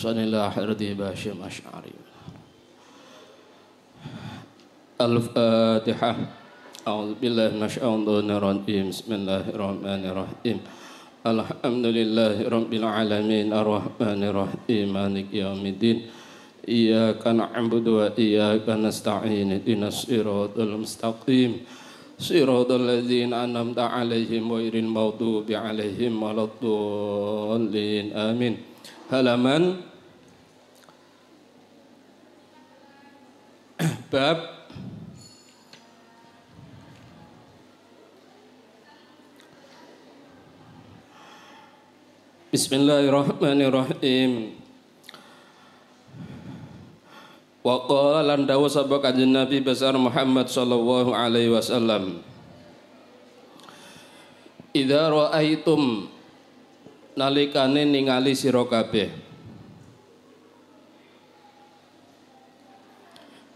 Sanillah Radhi Bashim Ash'ari. Al-Fatihah. A'udzubillahi minasyaitonir rajim. Bismillahirrahmanirrahim. Alhamdulillahi rabbil alamin arrahmanir rahim maliki yaumiddin. Iyyaka na'budu wa iyyaka nasta'in ihdinas siratal mustaqim. Siratal ladzina an'amta 'alaihim ghairil maghdubi 'alaihim waladdallin. Amin. Halaman bab Bismillahirrahmanirrahim. Wa qala lan dawu sapa kanjeng Nabi besar Muhammad sallallahu alaihi wasallam, idza ra'aitum nalikane ningali sira kabeh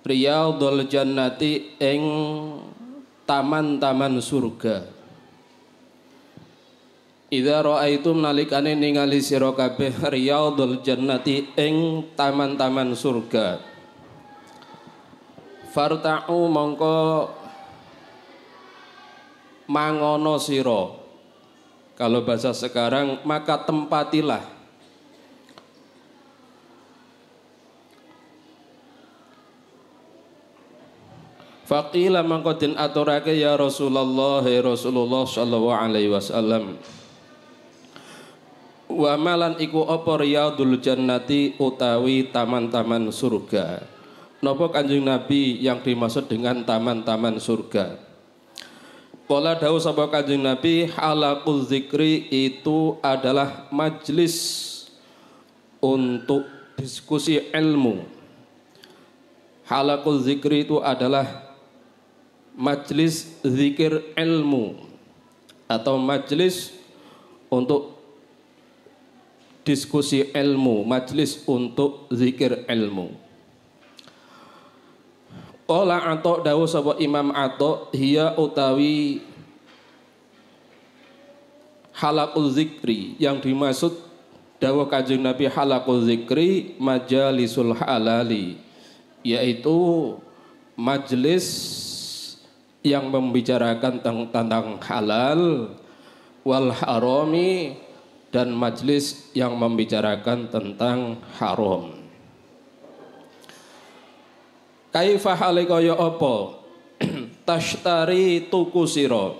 riyadul jannati ing taman-taman surga. Idza ra'aitum nalikane ningali sira kabeh riyadul jannati ing taman-taman surga, farta'u mongko mangono sira. Kalau bahasa sekarang maka tempatilah. Faqila mangko den aturake ya Rasulullah, ya Rasulullah sallallahu alaihi wasallam, wa malan iku apa riyadul jannati utawi taman-taman surga. Napa Kanjeng Nabi yang dimaksud dengan taman-taman surga? Qala dawuh sapa Kanjeng Nabi, halaquz zikri itu adalah majlis untuk diskusi ilmu. Halaquz zikri itu adalah majlis zikir ilmu atau majlis untuk diskusi ilmu, majlis untuk zikir ilmu. Qala Atha dawuh sapa Imam Atha, hiya utawi halaqul zikri yang dimaksud dawuh Kanjeng Nabi halaqul zikri majalisul halali, yaitu majlis yang membicarakan tentang halal wal harami dan majlis yang membicarakan tentang haram. Kaifa hale kaya apa tashtari tuku sira,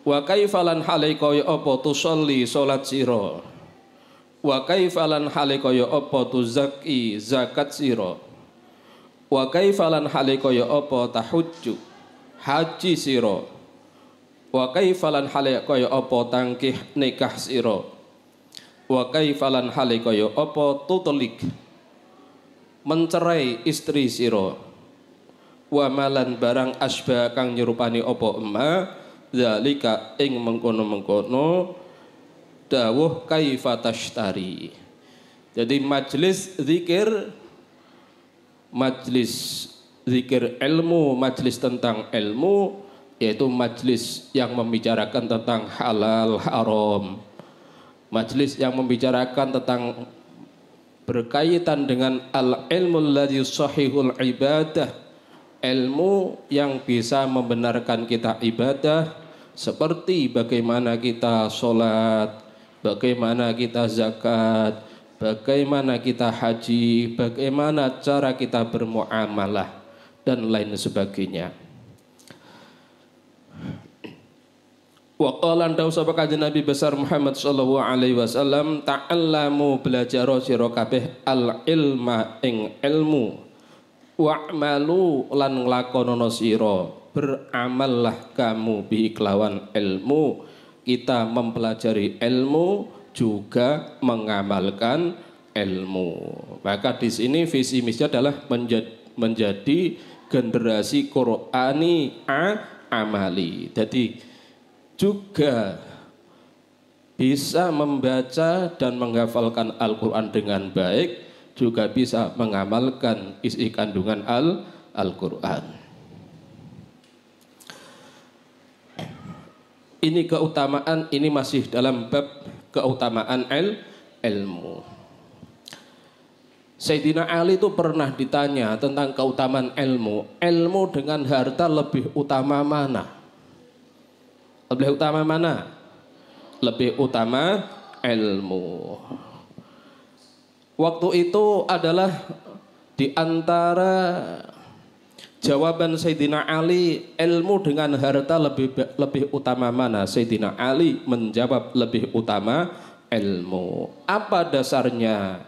wa kaifa lan hale kaya apa tusolli salat sira, wa kaifa lan hale kaya apa tuzaki zakat sira, wa kaifa lan hale kaya apa tahujju haji sira, wa kaifa lan hale kaya apa tangkih nikah sira, wa kaifa lan hale kaya apa tutlik mencerai istri sira, wa malan barang asba kang nyerupani apa emma zalika ing mengkono-mengkono dawuh kaifa tashtari. Jadi majlis zikir ilmu, majlis tentang ilmu, yaitu majlis yang membicarakan tentang halal haram, majlis yang membicarakan tentang berkaitan dengan al-ilmu alladhi sahihul ibadah, ilmu yang bisa membenarkan kita ibadah, seperti bagaimana kita sholat, bagaimana kita zakat, bagaimana kita haji, bagaimana cara kita bermuamalah dan lain sebagainya. Wa qala dawu sapa Kanjeng Nabi besar Muhammad sallallahu alaihi wasallam, ta'allamu belajar sira kabeh al ilma ing ilmu, wa'malu lan nglakonono sira, beramallah kamu bi kelawan ilmu. Kita mempelajari ilmu juga mengamalkan ilmu. Maka di sini visi misi adalah menjadi generasi Qur'ani amali. Jadi juga bisa membaca dan menghafalkan Al-Quran dengan baik, juga bisa mengamalkan isi kandungan Al-Quran. Ini keutamaan, ini masih dalam bab keutamaan ilmu. Sayyidina Ali itu pernah ditanya tentang keutamaan ilmu. Ilmu dengan harta lebih utama mana? Lebih utama mana? Lebih utama ilmu. Waktu itu adalah di antara jawaban Sayyidina Ali, ilmu dengan harta lebih utama mana? Sayyidina Ali menjawab lebih utama ilmu. Apa dasarnya?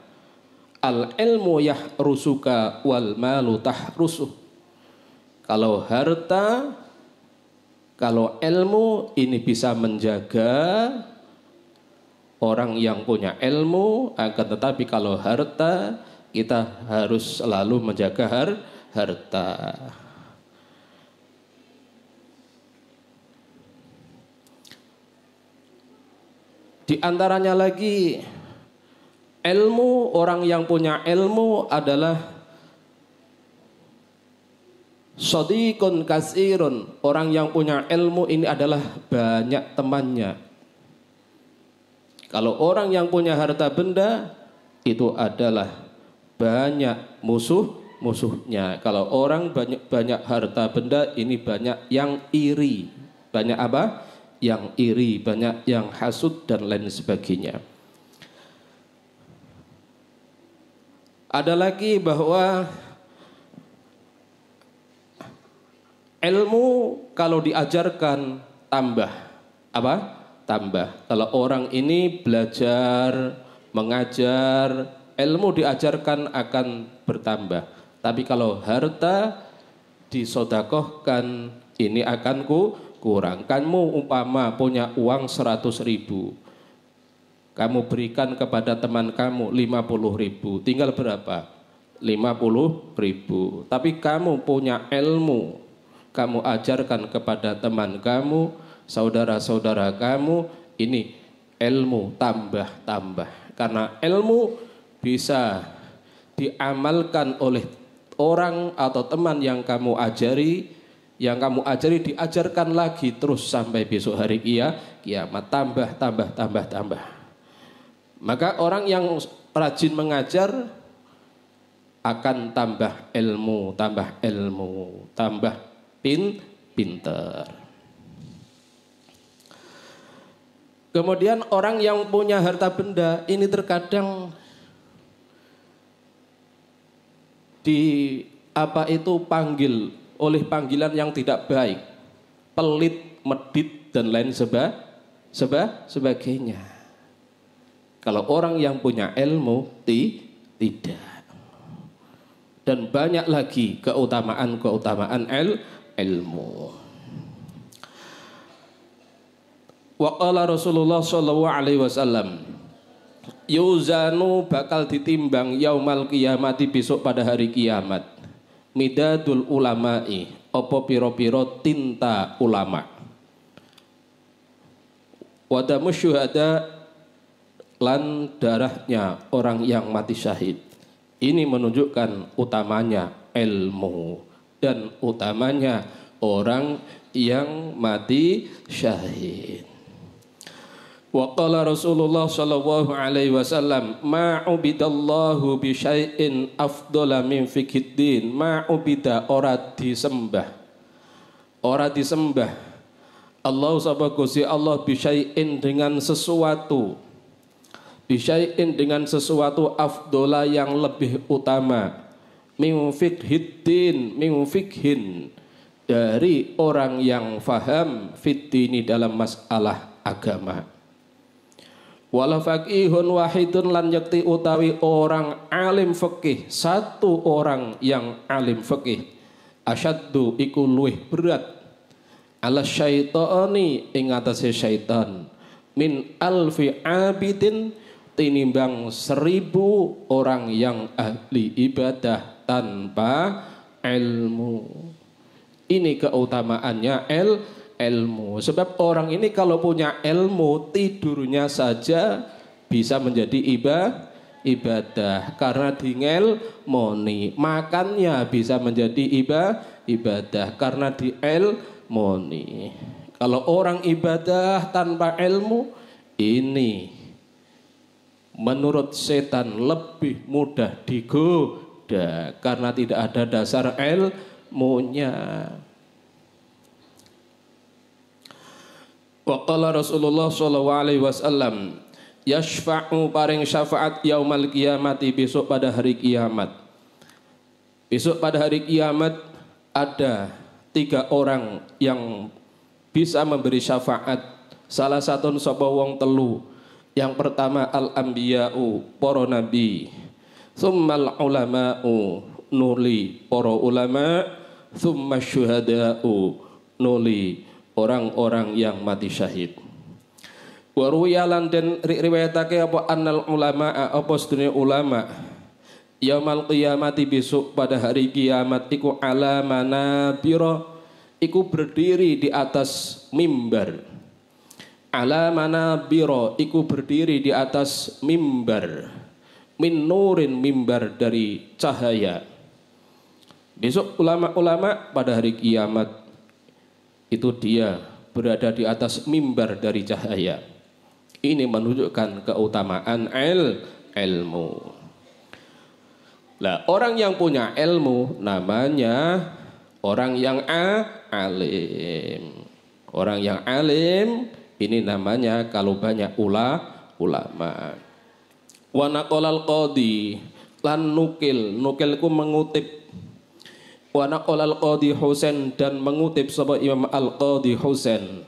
Al ilmu yahrusuka wal malu tahrusuh. Kalau harta, kalau ilmu ini bisa menjaga orang yang punya ilmu, akan tetapi kalau harta kita harus selalu menjaga harta. Di antaranya lagi ilmu, orang yang punya ilmu adalah shadiqun kasirun. Orang yang punya ilmu ini adalah banyak temannya. Kalau orang yang punya harta benda itu adalah banyak musuhnya. Kalau orang banyak harta benda ini banyak yang iri. Banyak apa? Yang iri, banyak yang hasud dan lain sebagainya. Ada lagi bahwa ilmu kalau diajarkan tambah apa? Tambah. Kalau orang ini belajar, mengajar, ilmu diajarkan akan bertambah. Tapi kalau harta disodakohkan ini akan kurang. Kamu umpama punya uang 100.000. Kamu berikan kepada teman kamu 50.000, tinggal berapa? 50.000. Tapi kamu punya ilmu, kamu ajarkan kepada teman kamu, saudara-saudara kamu, ini ilmu tambah-tambah. Karena ilmu bisa diamalkan oleh orang atau teman yang kamu ajari, diajarkan lagi terus sampai besok hari kiamat, tambah. Maka orang yang rajin mengajar akan tambah ilmu, tambah pinter. Kemudian orang yang punya harta benda ini terkadang panggil oleh panggilan yang tidak baik, pelit, medit dan lain sebagainya. Kalau orang yang punya ilmu tidak. Dan banyak lagi keutamaan ilmu. Wa qala Rasulullah sallallahu alaihi wasallam, yuzanu bakal ditimbang yaumal qiyamati besok pada hari kiamat. Midadul ulama'i, apa piro-piro tinta ulama. Wadamu syuhada, lan darahnya orang yang mati syahid. Ini menunjukkan utamanya ilmu dan utamanya orang yang mati syahid. Wa qala Rasulullah sallallahu alaihi wasallam, ma ubidallahu bi syai'in afdhala min fikiddin. Ma ubida ora disembah Allah sabagosi Allah bi syai'in dengan sesuatu, bisyai'in dengan sesuatu afdola yang lebih utama, min fikhin dari orang yang faham fiddini dalam masalah agama. Wala faqihun wahidun lan yakti utawi orang alim fikih, satu orang yang alim fikih, asyaddu iku luwih berat ala syaitani ing atase syaitan, min alfi abidin tinimbang 1000 orang yang ahli ibadah tanpa ilmu. Ini keutamaannya ilmu. Sebab orang ini kalau punya ilmu, tidurnya saja bisa menjadi ibadah karena diilmoni. Makannya bisa menjadi ibadah karena diilmoni. Kalau orang ibadah tanpa ilmu, ini menurut setan lebih mudah digoda karena tidak ada dasar ilmunya. Wa qala Rasulullah sallallahu alaihi wasallam, yashfa'u paring syafaat yaumal qiyamati, besok pada hari kiamat. Besok pada hari kiamat ada 3 orang yang bisa memberi syafaat. Salah satu sapa wong telu. Yang pertama al-anbiya'u, para nabi. Tsummal ulama'u, nuli para ulama. Tsumma syuhada'u, nuli orang-orang yang mati syahid. Wa ruwiyalan dan riwayatake apa annal ulama, apa sedene ulama yaumal qiyamati, besok pada hari kiamat iku ala manabira, iku berdiri di atas mimbar. Ala manabira, iku berdiri di atas mimbar. Min nurin, mimbar dari cahaya. Besok ulama-ulama pada hari kiamat itu dia berada di atas mimbar dari cahaya. Ini menunjukkan keutamaan ilmu. Lah, orang yang punya ilmu namanya orang yang alim. Orang yang alim ini namanya kalau banyak ulama. Wa naqalal qadi, lan nukilku mengutip. Wa naqalal qadi Husain, dan mengutip sapa Imam Al-Qadi Husain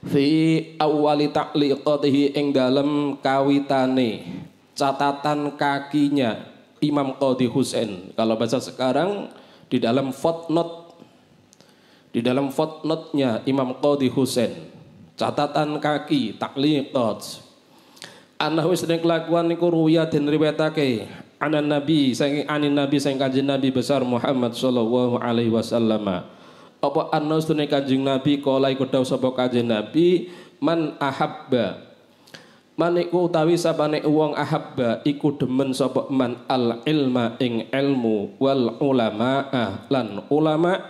fi awwali ta'liqatihi, ing dalem kawitane catatan kakinya Imam Qadi Husain. Kalau bahasa sekarang di dalam footnote, di dalam footnote-nya Imam Qadi Husain, catatan kaki ta'liqat. Anahu sedeng kelakuan niku ruya den riwayatake anan nabi saking anin nabi saking kanjeng nabi besar Muhammad sallallahu alaihi wasallam. Apa anna sedeng kanjeng nabi kala iku dawuh sapa kanjeng nabi, man ahabba, maniku utawi sapane wong ahabba iku demen sapa man al ilma ing ilmu, wal ulamaa lan ulama,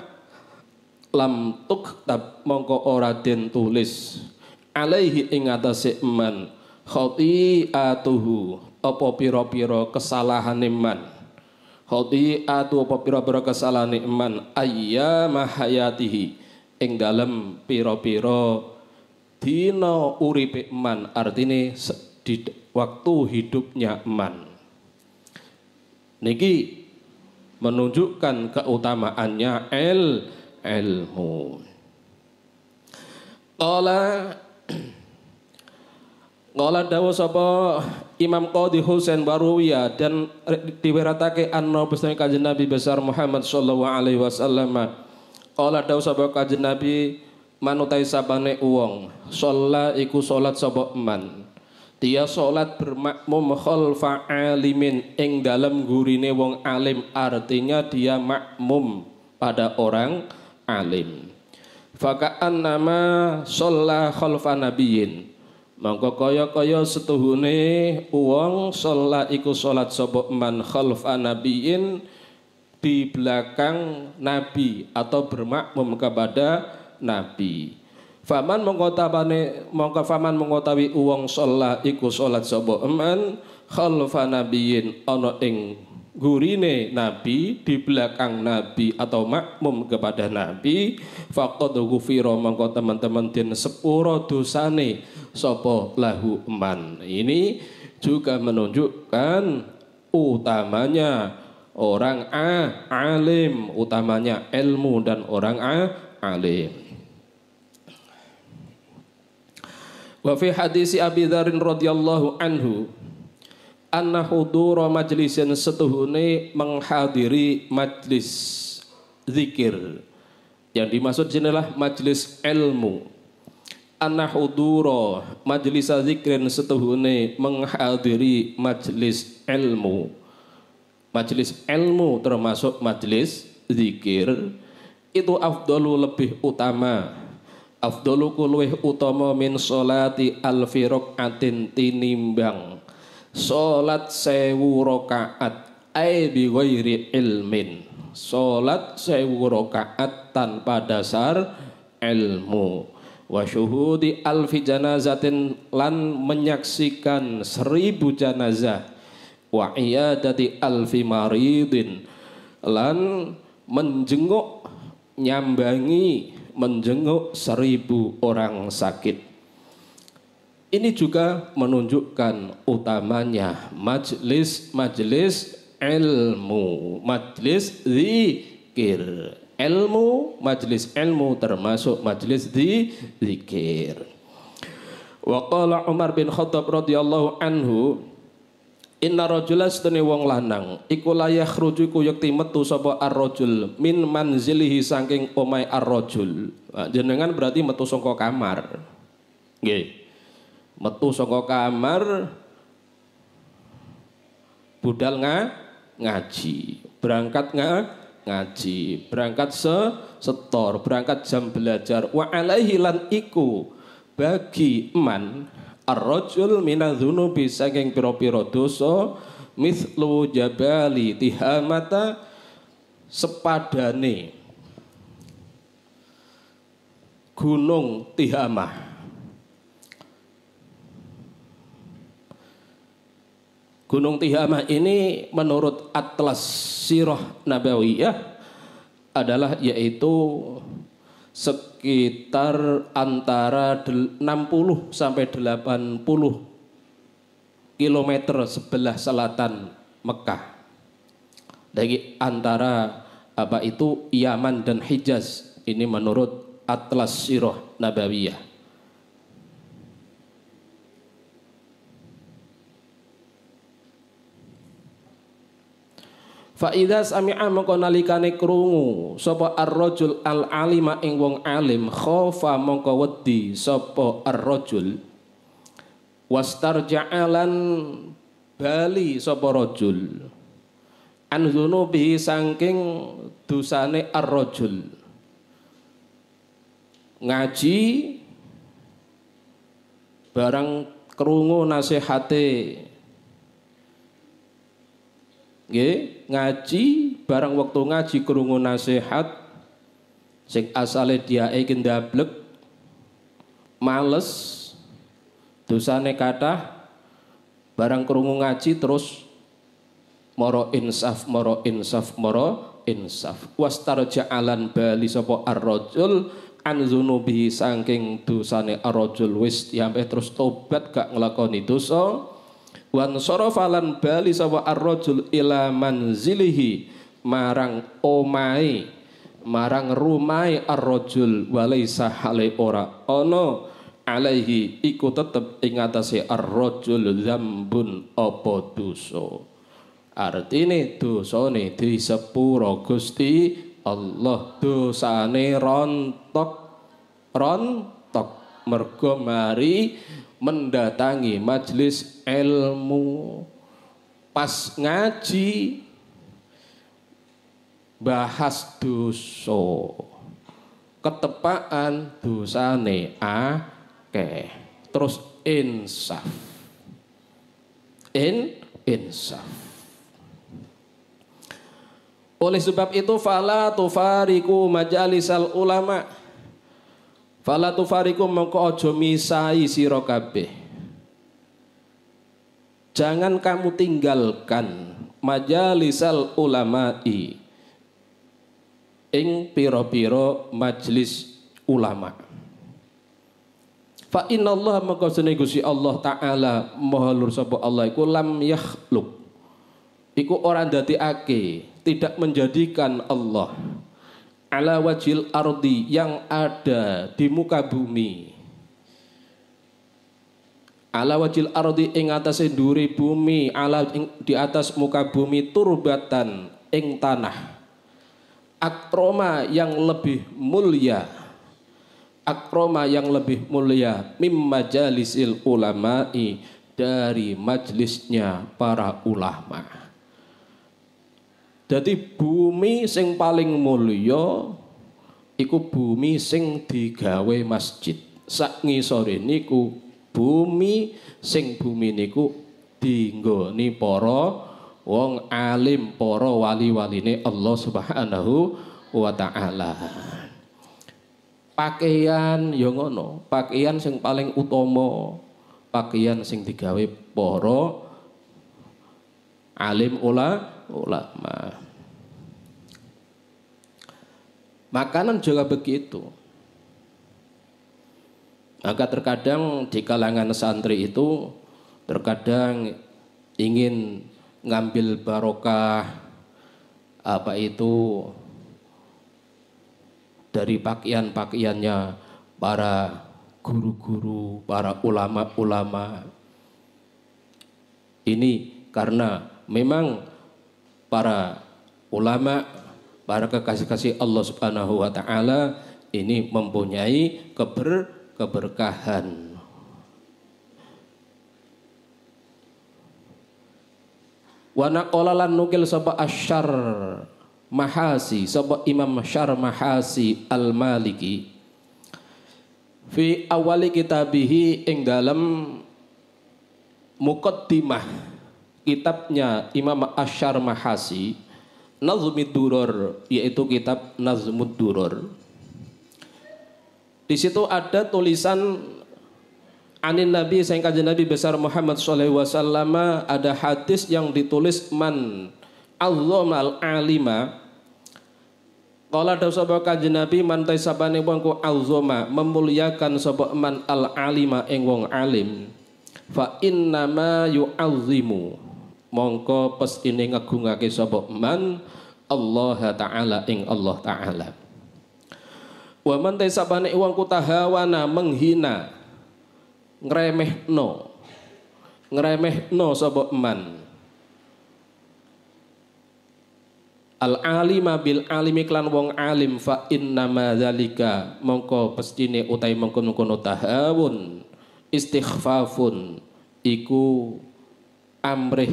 lam tuktab mongko ora den tulis alaihi ing atase man khati'atuhu, apa pira-pira kesalahane man. Khati'atu, apa pira-pira kesalahane man, ayyama hayatihi, ing dalem pira-pira dina uripe man, artine di waktu hidupnya man. Niki menunjukkan keutamaannya ilmu. Qala dawuh sapa Imam Qadi Husain Baruwiya, dan diweratake anna besane kanjeng Nabi besar Muhammad sallallahu alaihi wasallam. Qala dawuh sapa kanjeng Nabi, manutai sabane wong sholat iku sholat sapa man, dia sholat bermakmum khalfa alimin, ing dalam gurine wong alim, artinya dia makmum pada orang alim. Faka'an nama sholat khalfa nabiyin, mongko kaya-kaya setuhune wong sholat iku sholat sapa man khalfa nabiyin, di belakang nabi atau bermakmum kepada nabi. Faman faman mengkotawi wong sholat iku sholat sapa man khalfa nabiyin, ana ing gurine nabi, di belakang nabi atau makmum kepada nabi, faqad ghufira, mongko teman-teman den sepuro dosane sapa lahu man. Ini juga menunjukkan utamanya orang alim, utamanya ilmu dan orang alim. Wa fi hadisi Abi Dzar radhiyallahu anhu anna hudura majlisin, setuhune menghadiri majlis zikir. Yang dimaksud jenalah majlis ilmu. Anna hudura majlis zikrin, setuhune menghadiri majlis ilmu. Majlis ilmu termasuk majlis zikir itu afdalu, lebih utama. Afdalu luwih utama min sholati alfi rakaatin, tinimbang salat 1000 rakaat, ai bi ghairi ilmin, salat 1000 rakaat tanpa dasar ilmu. wa syuhudi alfi janazatin lan menyaksikan 1000 janazah, wa iyadati alfi maridin lan menjenguk menjenguk 1000 orang sakit. Ini juga menunjukkan utamanya majelis ilmu, majelis zikir. Majelis ilmu termasuk majelis zikir. Wa qala Umar bin Khattab radhiyallahu anhu, inna rajula stene wong lanang iku la yakhruju ku yakti metu sapa ar-rajul min manzilihi saking omahe ar-rajul. Jenengan berarti metu saka kamar. Nggih. Metu saka kamar budal ngaji, berangkat ngaji, berangkat setor, berangkat jam belajar. Wa alaihi lan iku bagi man ar-rajul minadzunubi saking pira-pira dosa mithlu jabali tihamata sepadane gunung Tihamah. Gunung Tihamah ini menurut Atlas Sirah Nabawiyah adalah yaitu sekitar antara 60 sampai 80 kilometer sebelah selatan Mekah. Dari antara apa itu Yaman dan Hijaz, ini menurut Atlas Sirah Nabawiyah. Fa idza sami'a mongko nalikane krungu sapa ar-rajul al-alima ing wong alim khofa mongko wedi sapa ar-rajul wastarja'alan bali sapa rajul an dzunubi saking dosane ar-rajul ngaji barang krungu nasihate nggih, ngaji barang waktu ngaji krungu nasihat sing asale diake ndablek males dosane kathah barang krungu ngaji terus moro insaf wastarja'alan bali sapa ar-rajul an dzunubihi saking dosane ar-rajul wis sampe terus tobat gak nglakoni dosa. Wan sorofalan bali sapa ar-rajul ila manzilihi marang omai marang rumai ar-rajul walaisa hale ora ono alaihi iku tetep ing atase ar-rajul dzambun apa dosa. Artine dosane disepuro Gusti Allah, dosane rontok mergo mari mendatangi majelis ilmu pas ngaji bahas dosa ketepaan dosane akeh terus insaf oleh sebab itu fala tufariku majalisal ulama fala tufariku mongko aja misai sira kabeh. Jangan kamu tinggalkan majalisal ulama'i ing pira-pira majelis ulama. Fa innallaha maka sene Gusti Allah taala maha lur sapa Allah iku lam yakhluq. Iku ora ndadekake, tidak menjadikan Allah ala wajil ardi yang ada di muka bumi ala wajil ardi ing atase ndure bumi ala di atas muka bumi turbatan ing tanah akroma yang lebih mulia mim majalisil ulama'i dari majlisnya para ulama. Jadi bumi sing paling mulya iku bumi sing digawe masjid. Sak ngisore niku bumi niku dinggoni para wong alim, para wali-waline Allah Subhanahu wa taala. Pakaian ya ngono, pakaian sing paling utama, pakaian sing digawe para alim ulama. Makanan juga begitu. Maka terkadang di kalangan santri itu terkadang ingin ngambil barokah apa itu dari pakaian-pakaiannya para guru-guru, para ulama-ulama. Ini karena memang para ulama, para kekasih-kasih Allah Subhanahu wa taala ini mempunyai keberkahan. Wa naqala lan nukil sapa asyar Mahasi sapa Imam Syar Mahasi Al-Maliki fi awali kitabihi ing dalam muqaddimah kitabnya Imam Asyar Mahasi Nazmud Duror, yaitu kitab Nazmud Duror. Di situ ada tulisan anin Nabi sayang kanjeng Nabi besar Muhammad sallallahu alaihi wasallam, ada hadis yang ditulis man azzamal alima. Qala dawu sapa kanjeng Nabi man taisabane wong ku azzama memuliakan sapa man al alima ing wong alim fa inna ma yu'azzimu mongko pestine ngagungake sapa man Allah taala ing Allah taala. Wa man taisabane wong ku tahawana menghina ngremehno sapa man al alima bil alimi klan wong alim fa inna ma dzalika mongko pestine utai mengkono-kono tahawun istighfafun iku amrih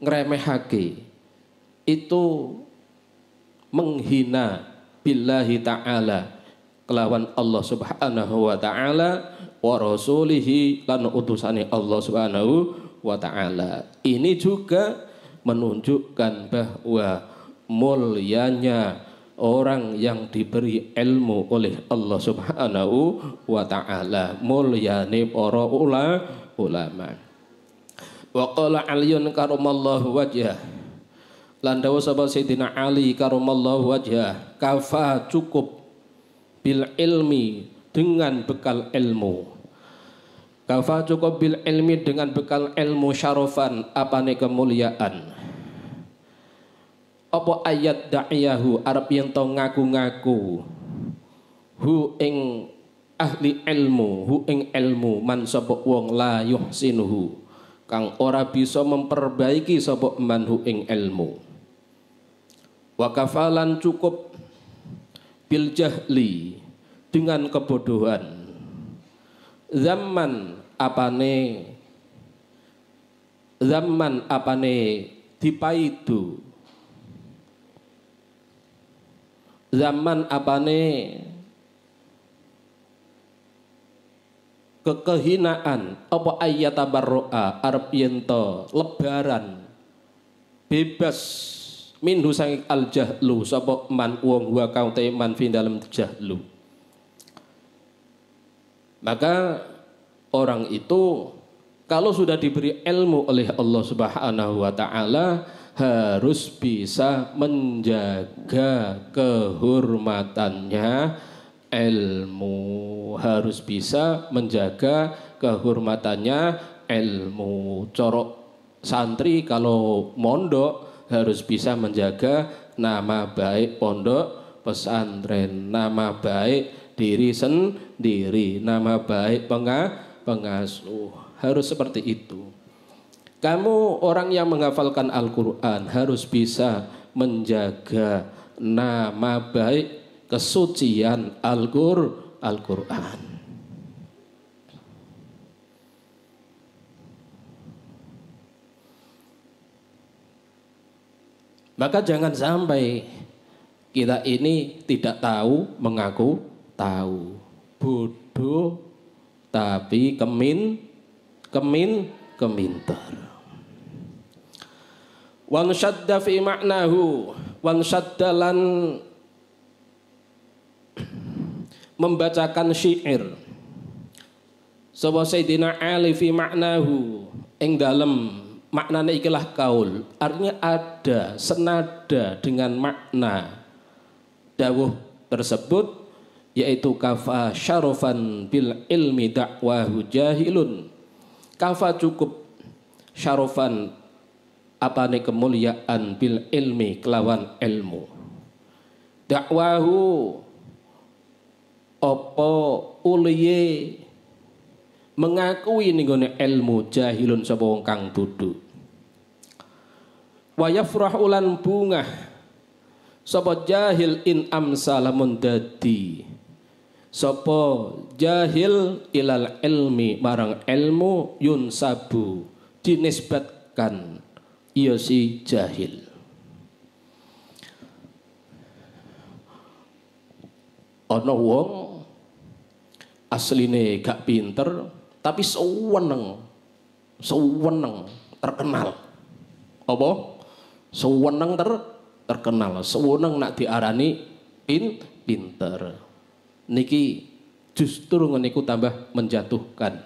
ngremehake itu menghina billahi ta'ala kelawan Allah Subhanahu wa ta'ala wa rasulihi lan utusane Allah Subhanahu wa ta'ala. Ini juga menunjukkan bahwa mulianya orang yang diberi ilmu oleh Allah Subhanahu wa ta'ala, mulyane para ulama. Wa qala Aliyun karamallahu wajhah, lan dawuh sapa Sayyidina Ali karamallahu wajhah, kafa cukup bil ilmi dengan bekal ilmu. Kafa cukup bil ilmi dengan bekal ilmu syarafan apane kemuliaan. Apa ayat da'iyahu arep yen to ngaku-ngaku hu ing ahli ilmu, hu ing ilmu man sapa wong la yuhsinuhu kang ora bisa memperbaiki sapa man hu ing ilmu. Wa kafalan cukup bil jahli dengan kebodohan. Zaman apane dipaidu, zaman apane kekehinaan apa ayat tabarroa arep yen to lebaran bebas minhu sang al jahlu sapa man wong wa kaute man fi dalem jahlu. Maka orang itu kalau sudah diberi ilmu oleh Allah Subhanahu wa taala harus bisa menjaga kehormatannya ilmu, harus bisa menjaga kehormatannya ilmu. Corok santri kalau mondok harus bisa menjaga nama baik pondok pesantren, nama baik diri sendiri, nama baik pengasuh, harus seperti itu. Kamu orang yang menghafalkan Al-Quran harus bisa menjaga nama baik kesucian Al-Quran. Maka jangan sampai kita ini tidak tahu mengaku tahu, bodoh tapi kemintar. Wan syadda fi maknahu, wan syadda lan membacakan syair sapa Sayyidina Ali fi maknahu ing dalem maknane ikilah kaul, artinya ada senada dengan makna dawuh tersebut, yaitu kafa syarofan bil ilmi dakwahu jahilun. Kafa cukup, syarofan apane kemuliaan, bil ilmi kelawan ilmu, dakwahu apa uliye mengakui ninggone ilmu, jahilun sapa wong kang dudu. Wa yafrah ulan bungah sapa jahil in amsalamun dadi sapa jahil ilal ilmi marang ilmu, yunsabu dinisbatkan iya si jahil. Ana wong asline gak pinter tapi seweneng terkenal. Apa? Seweneng terkenal, seweneng nak diarani pinter. Niki justru ngeniku tambah menjatuhkan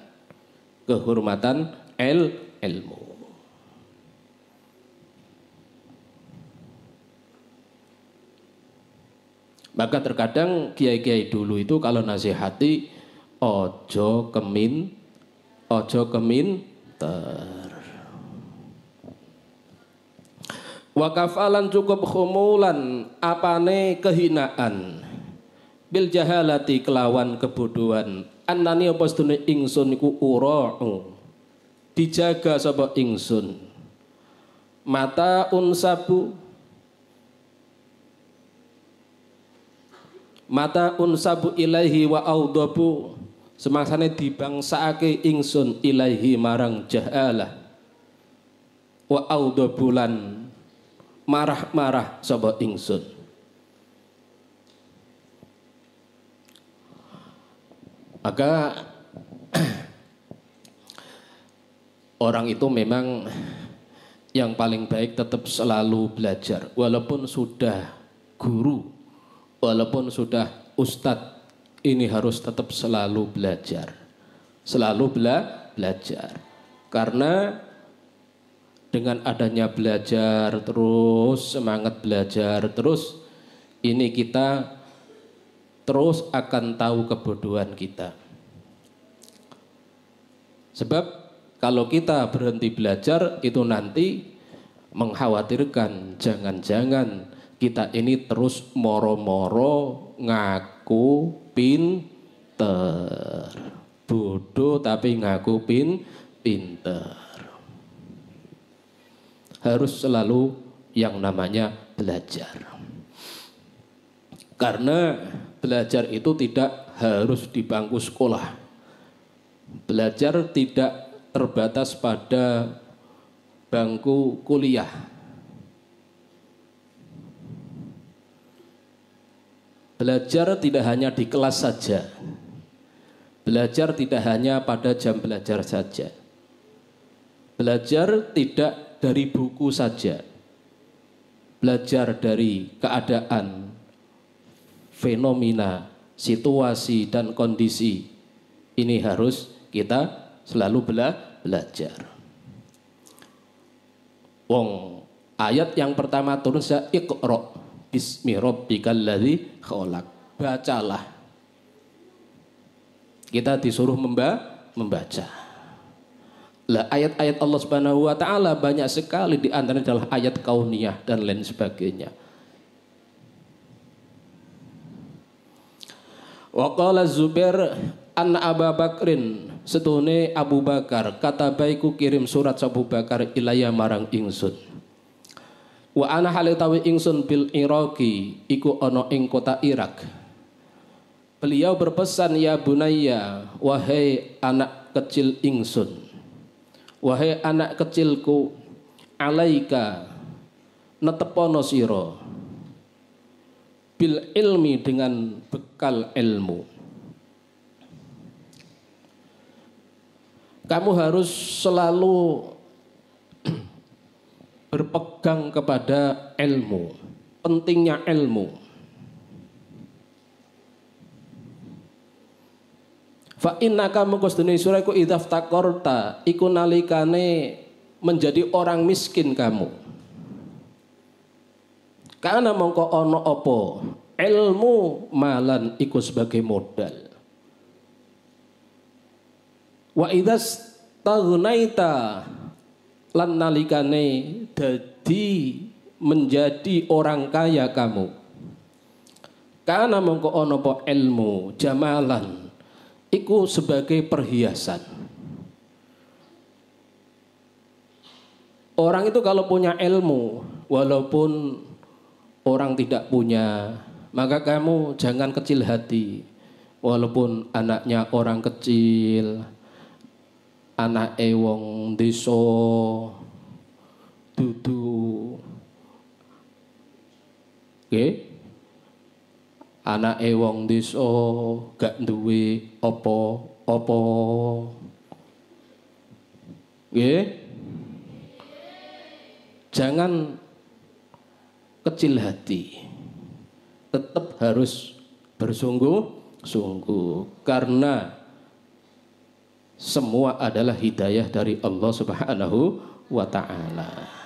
kehormatan ilmu. Maka terkadang kiai-kiai dulu itu kalau nasihati ojo keminter. Wa kafalan cukup khumulan apane kehinaan, bil jahalati kelawan kebodohan, annani apa sedune ingsun iku ura'u dijaga sapa ingsun, mata unsabu ilaihi wa audabu semangsane dibangsaake ingsun ilaihi marang jahalah, wa audabulan marah-marah sapa ingsun. Maka orang itu memang yang paling baik tetap selalu belajar, walaupun sudah guru, walaupun sudah ustadz, ini harus tetap selalu belajar, selalu belajar. Karena dengan adanya belajar terus, semangat belajar terus, ini kita terus akan tahu kebodohan kita. Sebab kalau kita berhenti belajar itu nanti mengkhawatirkan jangan-jangan kita ini terus moro-moro ngaku pinter, bodoh tapi ngaku pinter. Harus selalu yang namanya belajar. Karena belajar itu tidak harus di bangku sekolah. Belajar tidak terbatas pada bangku kuliah. Belajar tidak hanya di kelas saja. Belajar tidak hanya pada jam belajar saja. Belajar tidak dari buku saja. Belajar dari keadaan, fenomena, situasi dan kondisi. Ini harus kita selalu belajar. Wong ayat yang pertama turun sa iqra bismi rabbikal ladzi khalaq. Bacalah. Kita disuruh membaca. Lah ayat-ayat Allah Subhanahu wa taala banyak sekali, di antaranya adalah ayat kauniyah dan lain sebagainya. Wa qala Zubair anna Abu Bakrin, setune Abu Bakar kata baiku kirim surat Abu Bakar ilaya marang ingsun. Wa ana halitawi ingsun bil Iraqi iku ana ing kota Irak. Beliau berpesan, ya bunayya, wahai anak kecil ingsun, wahai anak kecilku, alaika netepono sira bil ilmi dengan bekal ilmu. Kamu harus selalu berpegang kepada ilmu, pentingnya ilmu. Fa innaka mengkostune sira iku idzaftaqarta iku nalikane menjadi orang miskin kamu. Karena mongko ono apa ilmu malan iku sebagai modal. Wa idzas taghnaita lan nalikane dadi menjadi orang kaya kamu. Karena mongko ono apa ilmu jamalan iku sebagai perhiasan. Orang itu kalau punya ilmu, walaupun orang tidak punya, maka kamu jangan kecil hati. Walaupun anaknya orang kecil, anak wong desa dudu anak wong desa gak duwe apa-apa. Jangan kecil hati. Tetap harus bersungguh-sungguh karena semua adalah hidayah dari Allah Subhanahu wa ta'ala.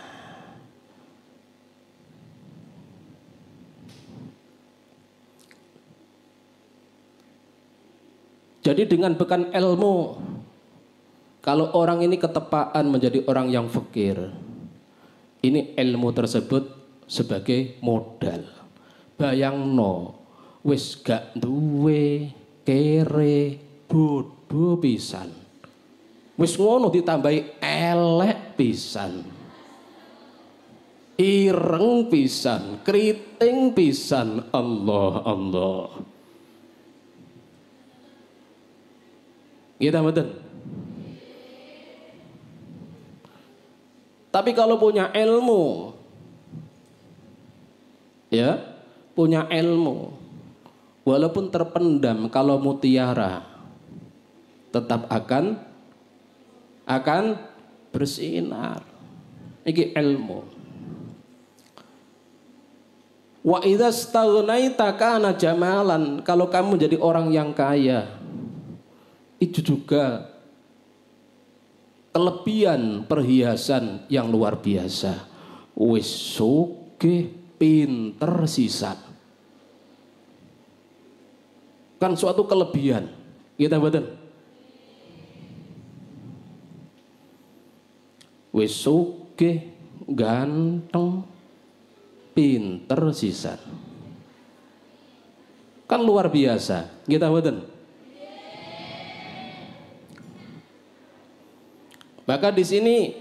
Jadi dengan bekal ilmu, kalau orang ini ketepaan menjadi orang yang fakir, ini ilmu tersebut sebagai modal. Bayangno, wis gak duwe, kere, bodoh pisan. Wis ngono ditambahi elek pisan. Ireng pisan, keriting pisan. Allah Allah. Kita betul. Tapi kalau punya ilmu, ya, punya ilmu, walaupun terpendam, kalau mutiara tetap akan bersinar. Ini ilmu. Wa idza staghnaita kana jamalan, kalau kamu jadi orang yang kaya, itu juga kelebihan perhiasan yang luar biasa. Wis sugih, pinter sisan. Kan suatu kelebihan. Kita betul. Wis sugih, ganteng, pinter sisan. Kan luar biasa. Kita betul. Maka di sini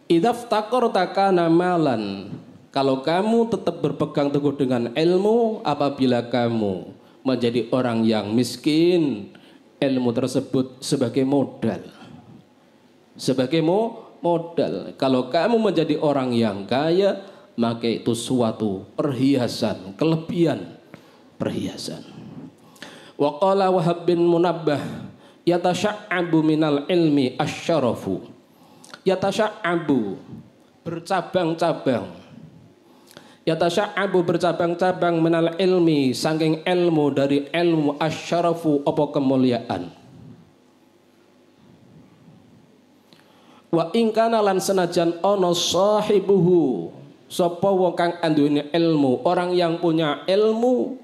idzaftaqarta kana malan. Kalau kamu tetap berpegang teguh dengan ilmu, apabila kamu menjadi orang yang miskin, ilmu tersebut sebagai modal. Sebagai modal. Kalau kamu menjadi orang yang kaya, maka itu suatu perhiasan, kelebihan perhiasan. Wa qala Wahab bin Munabbah yatasya'abu minal ilmi asyarafu. Yatasya'abu bercabang-cabang. Yatasya'abu bercabang-cabang minal ilmi saking ilmu, dari ilmu asyarafu apa kemuliaan. Wa ingkana lan senajan ono sahibuhu sapa wong kang anduweni ilmu, orang yang punya ilmu,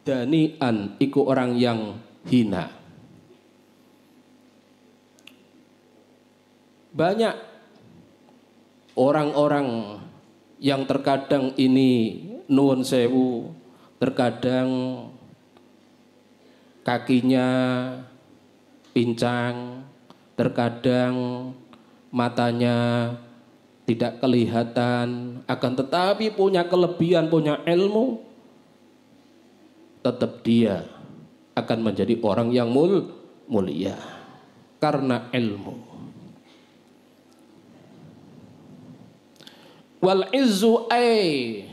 danian iku orang yang hina. Banyak orang-orang yang terkadang ini nuwun sewu, terkadang kakinya pincang, terkadang matanya tidak kelihatan, akan tetapi punya kelebihan, punya ilmu, tetap dia akan menjadi orang yang mulia karena ilmu. Wal izzu ay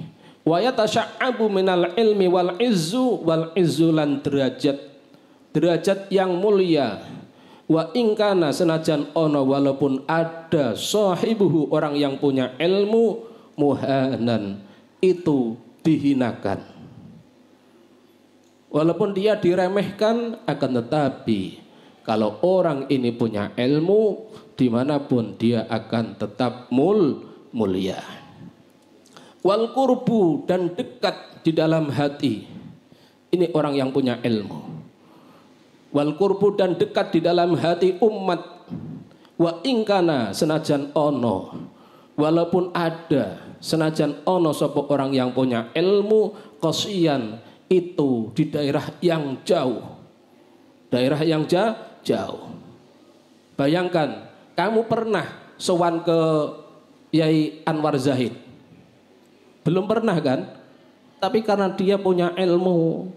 wa yatasya'abu minal ilmi wal izzu lan derajat yang mulia. Wa ingkana senajan ono walaupun ada sahibuhu orang yang punya ilmu, muhanan itu dihinakan. Walaupun dia diremehkan, akan tetapi Kalau orang ini punya ilmu, dimanapun dia akan tetap mulia. Wal qurbu, dan dekat di dalam hati. Ini orang yang punya ilmu. Wal qurbu, dan dekat di dalam hati umat. Wa ingkana, senajan ono, walaupun ada, senajan ono sapa orang yang punya ilmu, qasiyan, itu di daerah yang jauh. Daerah yang jauh. Bayangkan, kamu pernah sowan ke Yai Anwar Zahid? Belum pernah kan? Tapi karena dia punya ilmu,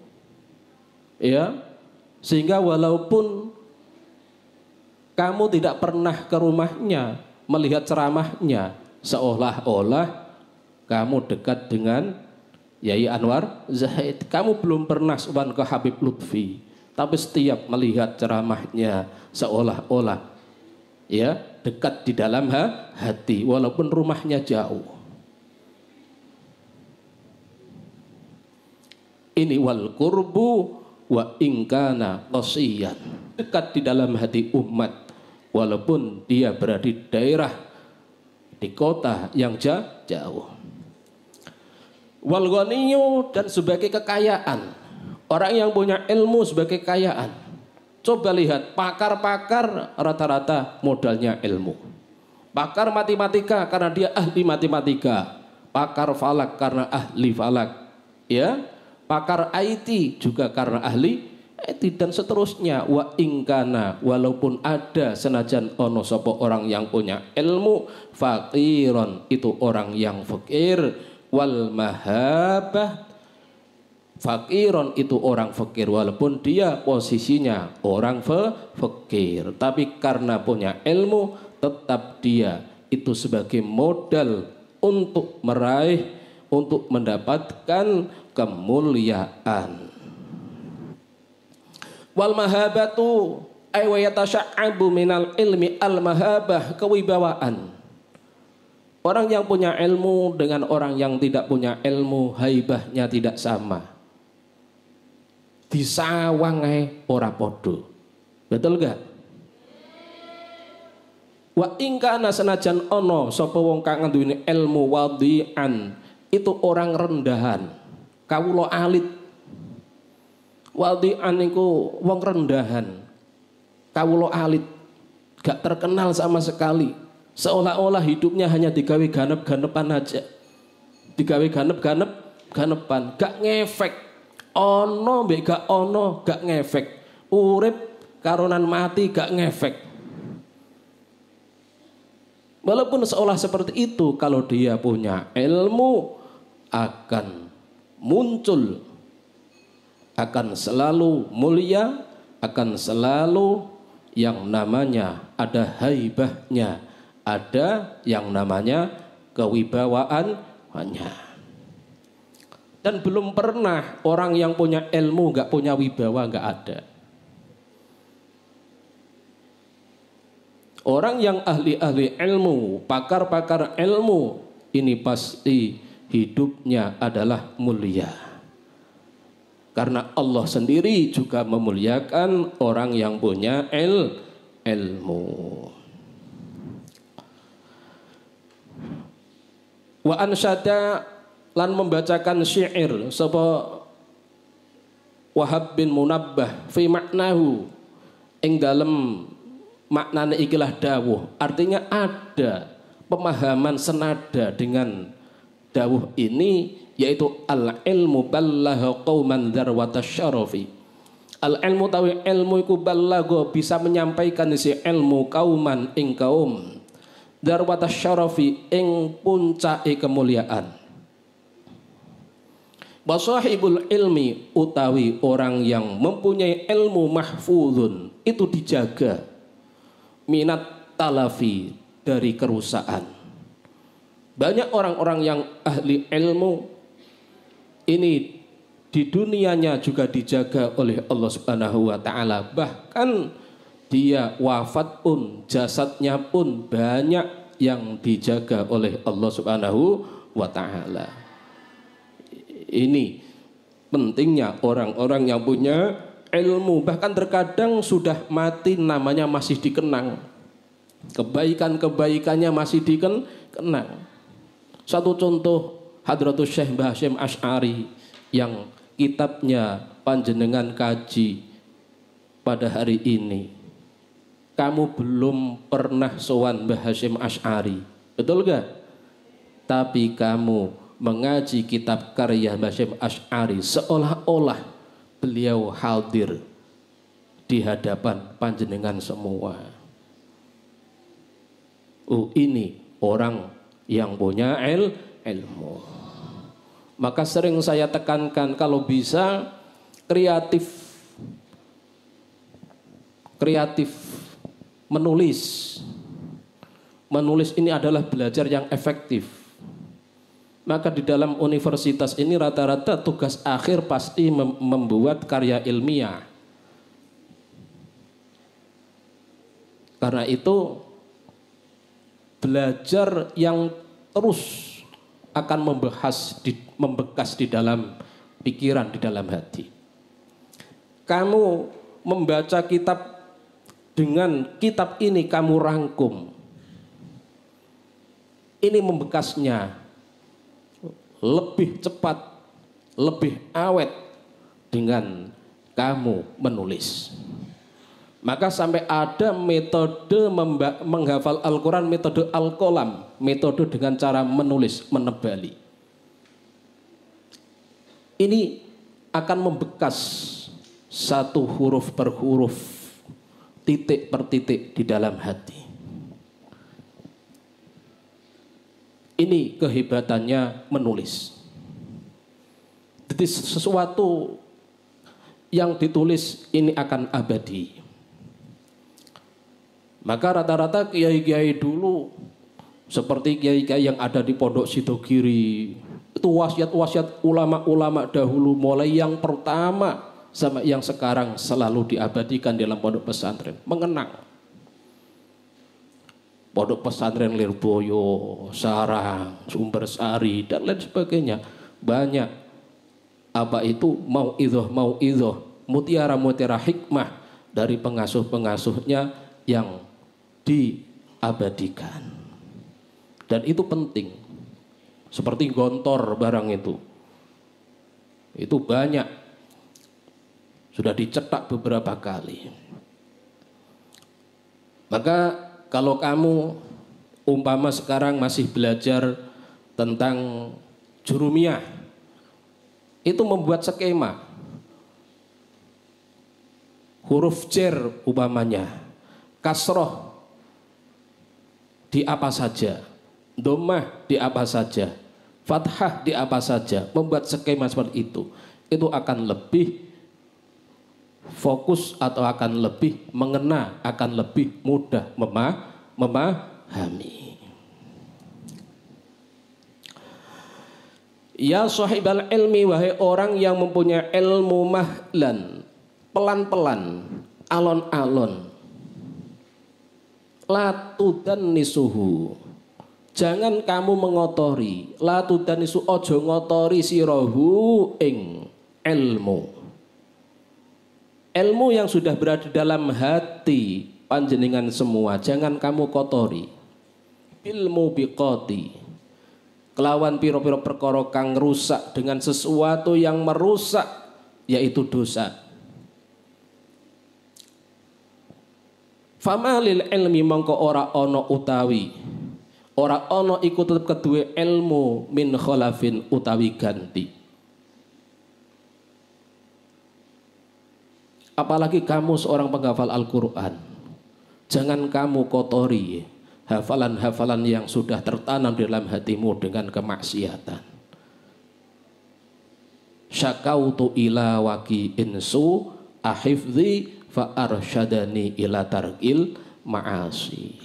ya, sehingga walaupun kamu tidak pernah ke rumahnya melihat ceramahnya, seolah-olah kamu dekat dengan Yai Anwar Zahid. Kamu belum pernah sowan ke Habib Lutfi, tapi setiap melihat ceramahnya seolah-olah ya dekat di dalam hati walaupun rumahnya jauh. Ini wal qurbu wa ingkana qasiyan, dekat di dalam hati umat walaupun dia berada di daerah, di kota yang jauh. Wal ghaniyyu, dan sebagai kekayaan. Orang yang punya ilmu sebagai kekayaan. Coba lihat pakar-pakar rata-rata modalnya ilmu. Pakar matematika karena dia ahli matematika, pakar falak karena ahli falak, ya. Pakar IT juga karena ahli IT, dan seterusnya. Wa ingkana, walaupun ada, senajan ono sapa orang yang punya ilmu, faqiron, itu orang yang fakir. Wal mahabah, faqiron, itu orang fakir walaupun dia posisinya orang fakir, tapi karena punya ilmu tetap dia itu sebagai modal untuk meraih, untuk mendapatkan kemuliaan. Wal mahabatu ay wa yatasha'abu minal ilmi, al mahabah, kewibawaan. Orang yang punya ilmu dengan orang yang tidak punya ilmu, haibahnya tidak sama. Disawang ae ora podo. Betul gak? Wa ingkana, senajan ono sapa wong kang nduweni ilmu, wadi'an, itu orang rendahan. Kawula alit. Wadi'an iku wong rendahan. Kawula alit, gak terkenal sama sekali. Seolah-olah hidupnya hanya digawe ganep-ganepan aja. Digawe ganep-ganepan, gak ngefek. Ono mbek gak ono gak ngefek. Urip karonan mati gak ngefek. Walaupun seolah seperti itu, kalau dia punya ilmu akan muncul, akan selalu mulia, akan selalu yang namanya ada haibahnya, ada yang namanya kewibawaannya. Dan belum pernah orang yang punya ilmu gak punya wibawa, gak ada. Orang yang ahli-ahli ilmu, pakar-pakar ilmu, ini pasti hidupnya adalah mulia. Karena Allah sendiri juga memuliakan orang yang punya ilmu. Wa ansyada, lan membacakan syair sapa Wahab bin Munabbah fi maknahu, ing dalem maknane ikilah dawuh. Artinya ada pemahaman senada dengan dawuh ini, yaitu al ilmu ballagha qauman dzarwatasyarafi syarafi. Al ilmu tawi ilmu iku ballagha, bisa menyampaikan isi ilmu kauman ing kaum, dzarwatasyarafi syarafi, ing puncake kemuliaan. Wasahibul ilmi, utawi orang yang mempunyai ilmu, mahfuzun, itu dijaga, minat talafi, dari kerusakan. Banyak orang-orang yang ahli ilmu ini di dunianya juga dijaga oleh Allah Subhanahu wa taala. Bahkan dia wafat pun, jasadnya pun banyak yang dijaga oleh Allah Subhanahu wa taala. Ini pentingnya orang-orang yang punya ilmu, bahkan terkadang sudah mati namanya masih dikenang, kebaikan-kebaikannya masih dikenang. Satu contoh, Hadratus Syekh Mbah Hasyim Asy'ari yang kitabnya panjenengan kaji pada hari ini. Kamu belum pernah sowan Mbah Hasyim Asy'ari, betul gak? Tapi kamu mengaji kitab karya Mbah Hasyim Asy'ari seolah-olah beliau hadir di hadapan panjenengan semua. Oh, ini orang yang punya ilmu. Maka sering saya tekankan, kalau bisa kreatif menulis ini adalah belajar yang efektif. Maka di dalam universitas ini rata-rata tugas akhir pasti membuat karya ilmiah. Karena itu belajar yang terus akan membekas di dalam pikiran, di dalam hati. Kamu membaca kitab, dengan kitab ini kamu rangkum, ini membekasnya lebih cepat, lebih awet dengan kamu menulis. Maka sampai ada metode menghafal Al-Quran, metode Al-Qalam, metode dengan cara menulis, menebali. Ini akan membekas satu huruf per huruf, titik per titik di dalam hati. Ini kehebatannya menulis. Jadi sesuatu yang ditulis ini akan abadi. Maka rata-rata kiai-kiai dulu seperti kiai-kiai yang ada di Pondok Sidogiri, itu wasiat-wasiat ulama-ulama dahulu, mulai yang pertama sama yang sekarang selalu diabadikan dalam pondok pesantren, mengenang. Pondok pesantren Lirboyo, Sarang, Sumbersari dan lain sebagainya, banyak apa itu mauidhah, mutiara-mutiara hikmah dari pengasuh-pengasuhnya yang diabadikan. Dan itu penting. Seperti gontor barang itu banyak, sudah dicetak beberapa kali. Maka kalau kamu umpama sekarang masih belajar tentang jurumiyah, itu membuat skema huruf jar umpamanya, kasroh di apa saja, dhammah di apa saja, fathah di apa saja, membuat skema seperti itu akan lebih fokus atau akan lebih mengena, akan lebih mudah memahami. Ya sahibal ilmi, wahai orang yang mempunyai ilmu, mahlan, pelan-pelan, alon-alon, la tudannisuhu, jangan kamu mengotori, la tudanisu, ojo ngotori sirahu ing ilmu. Ilmu yang sudah berada dalam hati panjenengan semua, jangan kamu kotori. Ilmu biqati, kelawan piro-piro perkara kang rusak dengan sesuatu yang merusak, yaitu dosa. Famalil ilmi, mongko ora ono utawi, ora ono iku tetep kedue ilmu min khalafin utawi ganti. Apalagi kamu seorang penghafal Al-Quran, jangan kamu kotori hafalan-hafalan yang sudah tertanam di dalam hatimu dengan kemaksiatan. Syakautu ila waki insu ahifzi fa arsyadani ila tarkil ma'asi.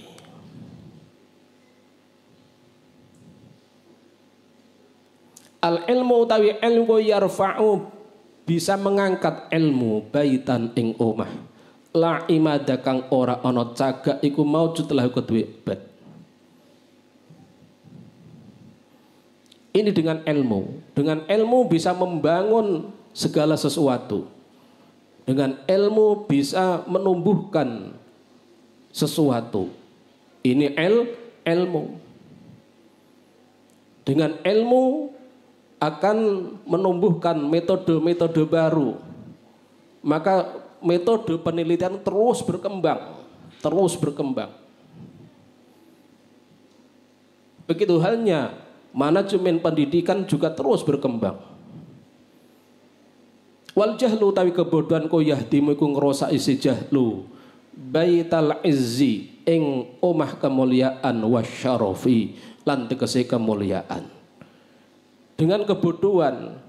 Al ilmu utawi ilmu yarfa'u, bisa mengangkat ilmu baitan ing omah, la imada kang ora ana cagak iku maujud lah kedue bad. Ini dengan ilmu bisa membangun segala sesuatu. Dengan ilmu bisa menumbuhkan sesuatu. Ini ilmu. Dengan ilmu akan menumbuhkan metode-metode baru. Maka metode penelitian terus berkembang. Begitu halnya manajemen pendidikan juga terus berkembang. Wal jahlu tawi kebodohan ko yahdimu iku ngrosaki si jahlu baital izzi ing omah kemuliaan wasyarafi lan tegese kemuliaan. Dengan kebodohan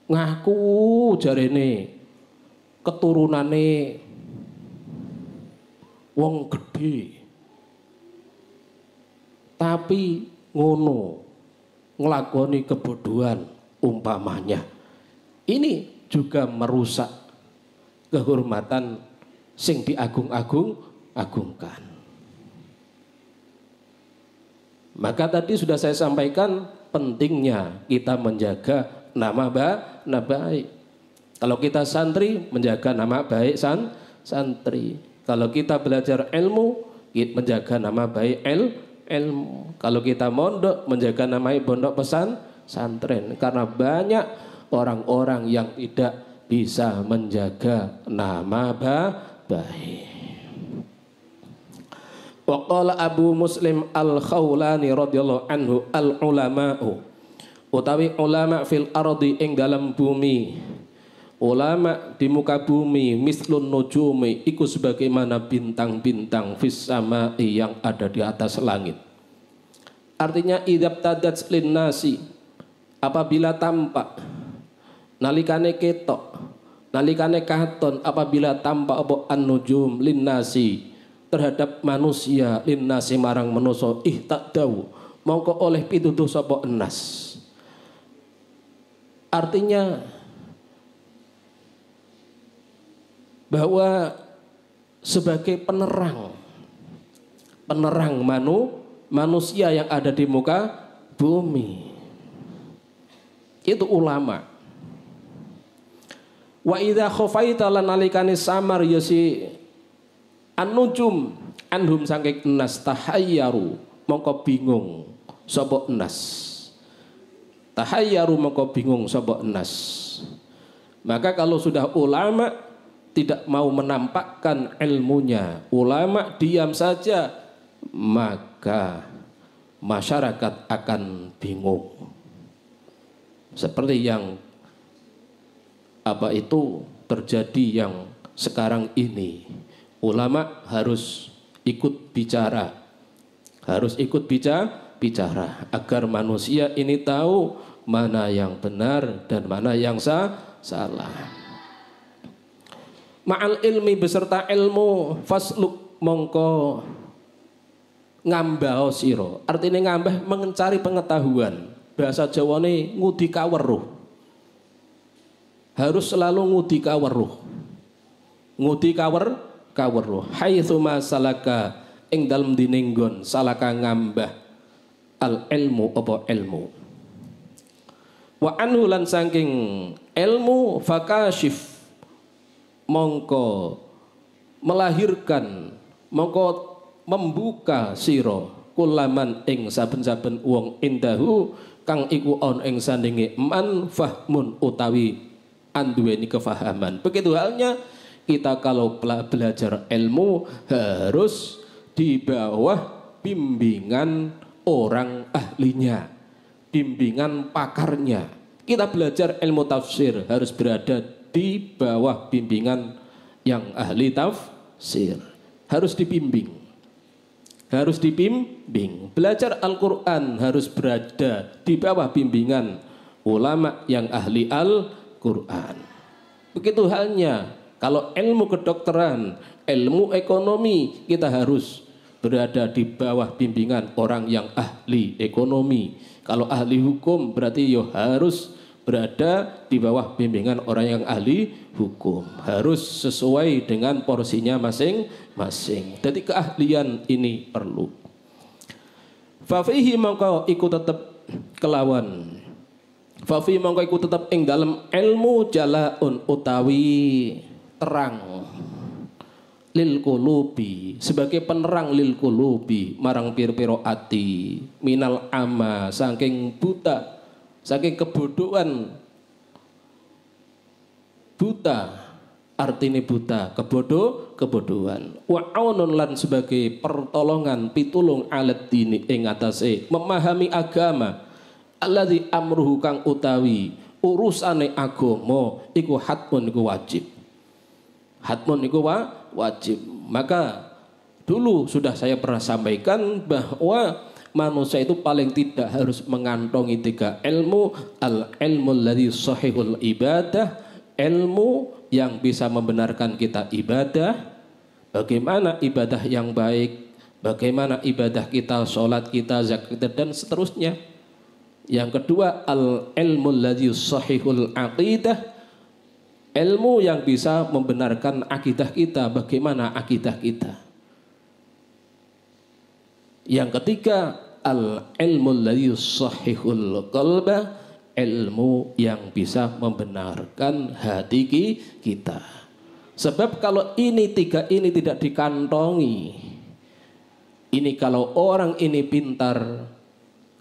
ngaku jarene keturunane wong gede, tapi ngono nglakoni kebodohan umpamanya, ini juga merusak kehormatan sing diagung-agungkan. Maka tadi sudah saya sampaikan pentingnya kita menjaga nama baik. Kalau kita santri menjaga nama baik santri. Kalau kita belajar ilmu menjaga nama baik ilmu. Kalau kita mondok menjaga nama pondok pesantren. Karena banyak orang-orang yang tidak bisa menjaga nama baik. Waqala Abu Muslim Al-Khawlani radhiyallahu anhu al-ulama'u utawi ulama fil ardi ing dalam bumi. Ulama di muka bumi mislun nujumi iku sebagaimana bintang-bintang fis samai yang ada di atas langit. Artinya idab tadat linnasi, apabila tampak, nalikane ketok, nalikane katon, apabila tampak apa an-nujum linnasi terhadap manusia, linnasi marang manusia ihtadau mongko oleh pituduh sapa enas. Artinya bahwa sebagai penerang manusia yang ada di muka bumi itu ulama. Wa idza khafaita lan nalikane samar ya si an-nujum anhum saking enas tahayyaru mongko bingung sapa enas. Tahayyaru mongko bingung sapa enas. Maka kalau sudah ulama tidak mau menampakkan ilmunya, ulama diam saja, maka masyarakat akan bingung. Seperti yang terjadi yang sekarang ini. Ulama harus ikut bicara, bicara agar manusia ini tahu mana yang benar dan mana yang salah. Ma'al ilmi beserta ilmu fasluk mongko ngambah sira. Artinya ngambah mencari pengetahuan. Bahasa Jawane ngudi kaweruh. Harus selalu ngudi kaweruh. Ngudi kaweruh. Haitsu ma salaka ing dalem dinenggon salaka ngambah al ilmu apa ilmu. Wa anhu lan saking ilmu fakashif mongko melahirkan mongko membuka sira kulaman ing saben-saben wong indahu kang iku on ing sandinge man fahmun utawi anduweni kefahaman. Begitu halnya kita kalau belajar ilmu harus di bawah bimbingan orang ahlinya, bimbingan pakarnya. Kita belajar ilmu tafsir harus berada di bawah bimbingan yang ahli tafsir. Harus dibimbing. Belajar Al-Quran harus berada di bawah bimbingan ulama yang ahli Al-Quran. Begitu halnya kalau ilmu kedokteran, ilmu ekonomi, kita harus berada di bawah bimbingan orang yang ahli ekonomi. Kalau ahli hukum berarti harus berada di bawah bimbingan orang yang ahli hukum. Harus sesuai dengan porsinya masing-masing. Jadi keahlian ini perlu. Fa fihi maka iku tetep kelawan Fa fi mongko iku tetep ing dalem ilmu jalaun utawi terang lil qulubi, sebagai penerang lil qulubi marang pira-pira ati, minal ama saking buta, saking kebodohan. Buta artine buta, kebodohan. Wa aunun lan sebagai pertolongan pitulung alat dini ing atase memahami agama. Alladzi amruhu kang utawi urusane agama iku hatmun iku wajib. Hatmun iku wajib. Maka dulu sudah saya pernah sampaikan bahwa manusia itu paling tidak harus mengantongi 3 ilmu. Al ilmu alladzi sahihul ibadah, ilmu yang bisa membenarkan kita ibadah, bagaimana ibadah yang baik, bagaimana ibadah kita, sholat kita, zakat kita, dan seterusnya. Yang kedua, al ilmu alladzi sahihul aqidah, ilmu yang bisa membenarkan akidah kita, bagaimana akidah kita. Yang ketiga, al ilmu alladzi sahihul qalba, ilmu yang bisa membenarkan hati kita. Sebab kalau ini 3 ini tidak dikantongi, ini kalau orang ini pintar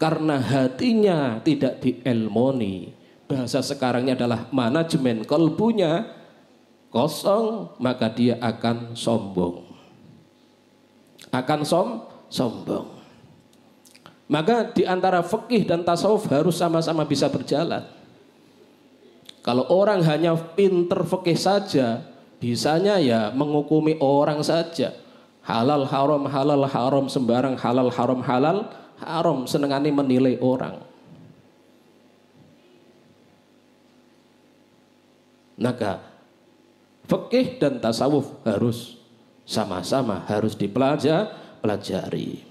karena hatinya tidak diilmoni, bahasa sekarangnya adalah manajemen kalbunya kosong, maka dia akan sombong. Akan sombong. Maka di antara fikih dan tasawuf harus sama-sama bisa berjalan. Kalau orang hanya pinter fikih saja, bisanya ya menghukumi orang saja. Halal haram sembarang, halal haram senengane menilai orang. Maka fikih dan tasawuf harus sama-sama harus dipelajari.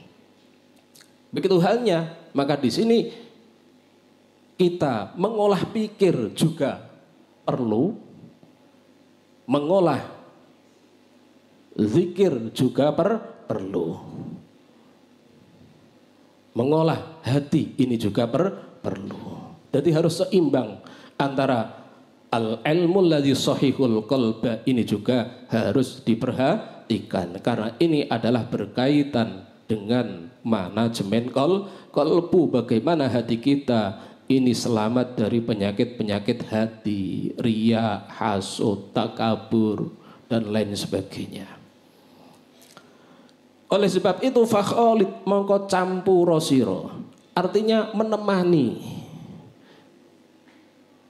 Begitu halnya, maka di sini kita mengolah pikir juga perlu, mengolah zikir juga perlu, mengolah hati ini juga perlu. Jadi harus seimbang antara al ilmu alladzi sahihul qalba, ini juga harus diperhatikan karena ini adalah berkaitan dengan manajemen kalbu, bagaimana hati kita ini selamat dari penyakit-penyakit hati, riya, hasud, takabur, dan lain sebagainya. Oleh sebab itu fakholid mongko campuro siro, artinya menemani.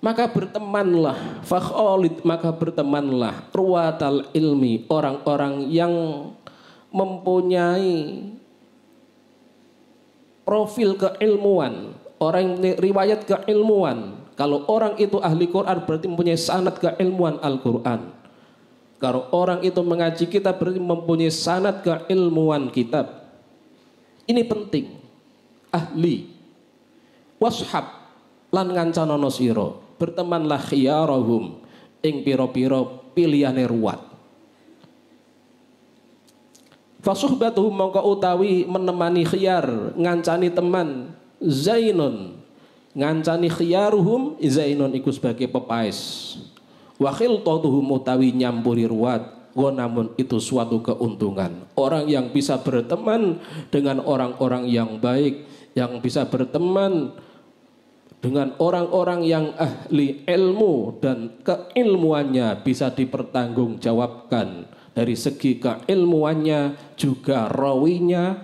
Maka bertemanlah, fakholid maka bertemanlah, ruwatal ilmi, orang-orang yang mempunyai profil keilmuan, orang yang riwayat keilmuan. Kalau orang itu ahli Quran berarti mempunyai sanad keilmuan Al-Quran. Kalau orang itu mengaji kitab berarti mempunyai sanad keilmuan kitab. Ini penting. Ahli washab lan ngancanono sira, bertemanlah khiyarahum ing pira-pira pilihane ruwat. Fasuhbatuhum mongko utawi menemani khiyar, ngancani teman, zainun, ngancani khiyaruhum, zainun iku sebagai pepaes. Wa khiltatuhum utawi nyampuri ruwat, wa namun itu suatu keuntungan. Orang yang bisa berteman dengan orang-orang yang baik, yang bisa berteman dengan orang-orang yang ahli ilmu dan keilmuannya bisa dipertanggungjawabkan. Dari segi keilmuannya juga rawinya,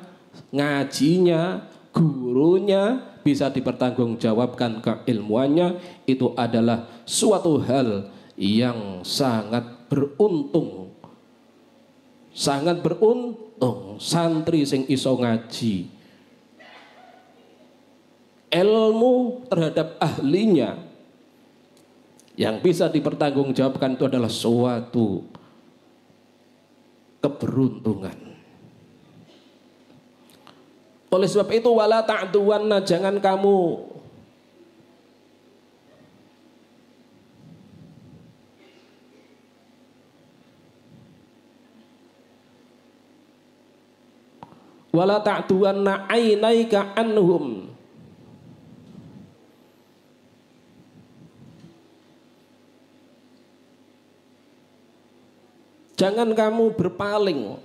ngajinya, gurunya bisa dipertanggungjawabkan keilmuannya. Itu adalah suatu hal yang sangat beruntung. Sangat beruntung santri sing iso ngaji ilmu terhadap ahlinya yang bisa dipertanggungjawabkan, itu adalah suatu keberuntungan. Oleh sebab itu wala ta'duwanna, jangan kamu wala ta'duwanna ainaika anhum, Jangan kamu berpaling.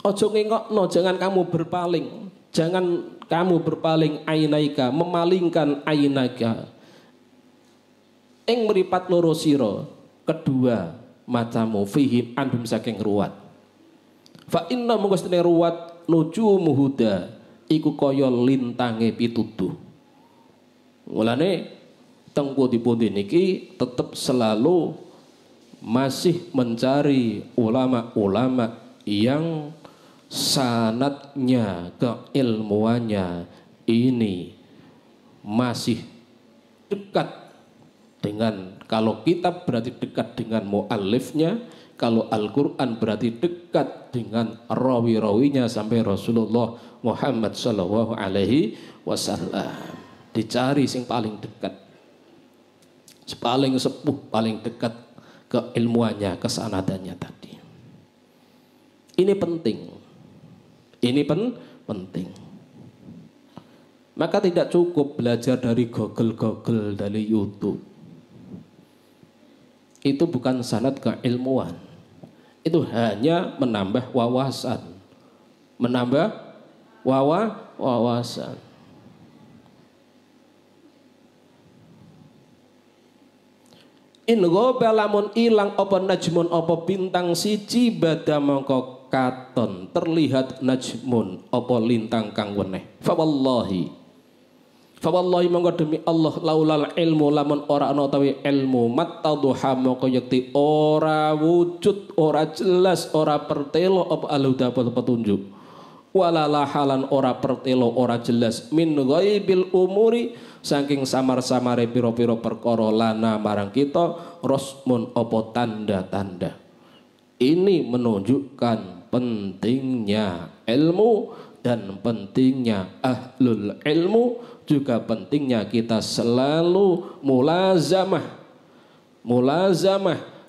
Ojo ngengokno, jangan kamu berpaling. Jangan kamu berpaling ainaika, memalingkan ainaika. Ing mripat loro sira, kedua matamu fihi andum saking ruwat. Fa inna mungkostene ruwat nujumu huda iku kaya lintange pituduh. Mulane teng pundi-pundi niki tetep selalu masih mencari ulama-ulama yang sanadnya, keilmuannya ini masih dekat dengan, kalau kitab berarti dekat dengan muallifnya, kalau Al-Quran berarti dekat dengan rawi-rawinya sampai Rasulullah Muhammad Sallallahu Alaihi Wasallam. Dicari sing paling dekat, paling sepuh, paling dekat keilmuannya, kesanadannya tadi. Ini penting. Ini penting. Maka tidak cukup belajar dari Google, dari YouTube. Itu bukan sanad keilmuan. Itu hanya menambah wawasan. Menambah wawasan. In ghaba lamun ilang apa najmun apa bintang siji bada mongko katon terlihat najmun apa lintang kang weneh. Fa wallahi mongko demi Allah laulal ilmu lamun ora ana utawi ilmu mattadhuha mongko yekti ora wujud, ora jelas, ora pertelo apa alhuda petunjuk. Walala halan ora pertelo, ora jelas min ghaibil umuri saking samar-samare pira-pira perkara lana marang kita rasmun apa tanda-tanda. Ini menunjukkan pentingnya ilmu dan pentingnya ahlul ilmu, juga pentingnya kita selalu mulazamah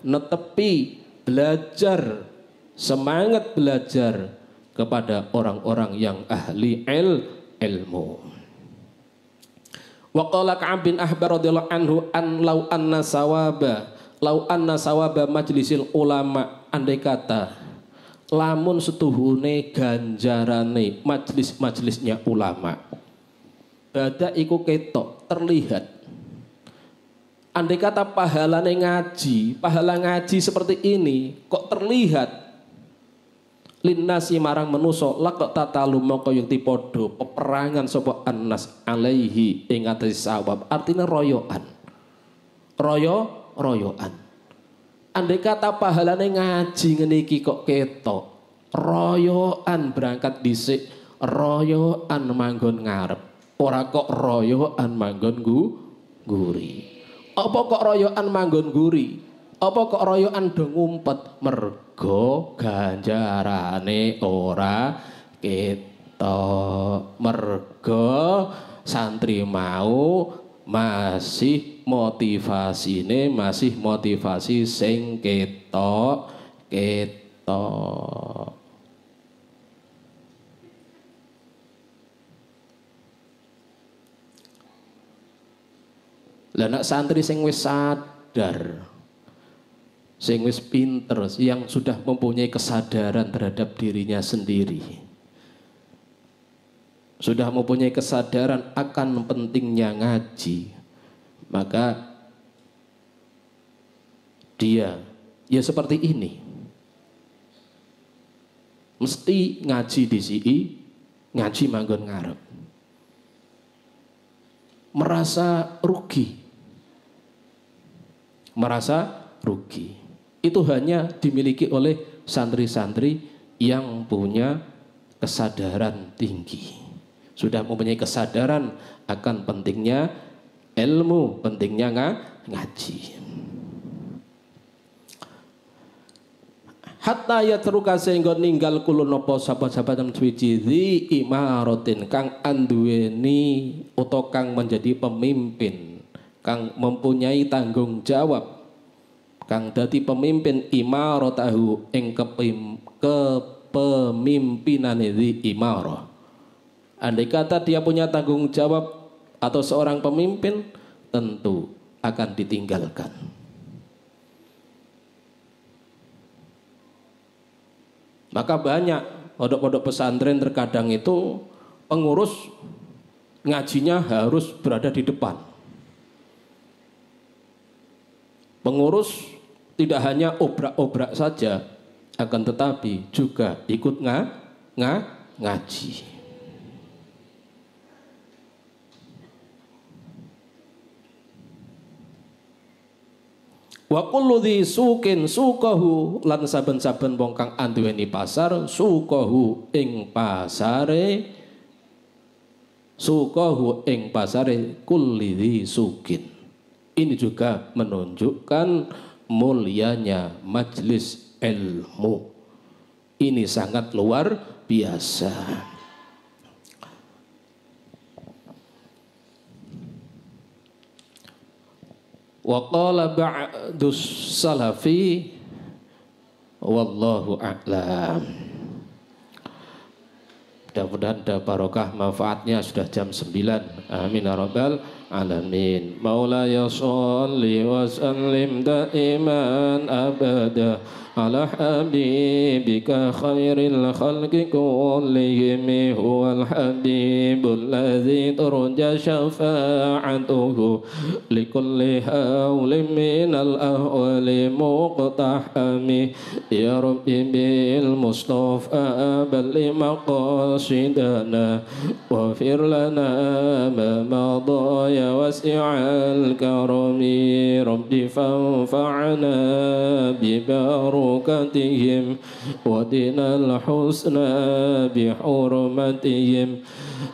netepi belajar, semangat belajar kepada orang-orang yang ahli ilmu. Wa qala Ka'ab bin Ahbar radhiyallahu anhu an law anna sawaba majlisil ulama, andai kata lamun setuhune ganjarane majlis-majlisnya ulama bada iku ketok terlihat. Andai kata pahala ngaji seperti ini kok terlihat linnasi marang manusa laqad tatalu moko yekti padha peperangan sapa annas alaihi ing atas sawab, artinya royoan. Andai kata pahalane ngaji ngene iki kok ketok royoan, berangkat dhisik royoan manggon ngarep, ora kok royoan manggon guri. Apa kok royoan manggon guri? Apa kok royoan do ngumpet? Mergo ganjarane ora ketok, mergo santri mau masih motivasi sing ketok. Lah nek santri sing wis sadar, sing wis pinter, yang sudah mempunyai kesadaran terhadap dirinya sendiri, sudah mempunyai kesadaran akan pentingnya ngaji, maka dia ya seperti ini, mesti ngaji di sini, ngaji manggon ngarep, merasa rugi. Itu hanya dimiliki oleh santri-santri yang punya kesadaran tinggi, sudah mempunyai kesadaran akan pentingnya ilmu, pentingnya ngaji. Hatta yatruka sehingga ninggal kulun apa sahabat-sahabat suci di imaratin kang anduweni atau kang menjadi pemimpin, kang mempunyai tanggung jawab, kang dadi pemimpin imaratahu ing kepemimpinane di imarah. Andai kata dia punya tanggung jawab atau seorang pemimpin, tentu akan ditinggalkan. Maka banyak pondok-pondok pesantren terkadang itu pengurus ngajinya harus berada di depan. Pengurus tidak hanya obrak-obrak saja, akan tetapi juga ikut ngaji. Wa kullu dhi suqin suqahu, lan saben-saben wong kang anduweni pasar suqahu ing pasare, suqahu ing pasare kulli dhi suqin. Ini juga menunjukkan mulianya majelis ilmu. Ini sangat luar biasa. Wa qala ba'dus salafi wallahu a'lam. Mudah-mudahan ada barokah manfaatnya. Sudah jam 9. Amin ya rabbal alamin. Maulaya sholli wa sallim daiman abada ala habibika khairil khalqi kullihim huwal habibul ladzi turja syafa'atuhu likulli hawlin minal ahwali muqtahami ya rabbi bil mustafa balli maqasidana wafir lana ma madha ya wasi'al karami rabbi fanfa'na bi بركاتهم ودنا الحسنى بحرمتهم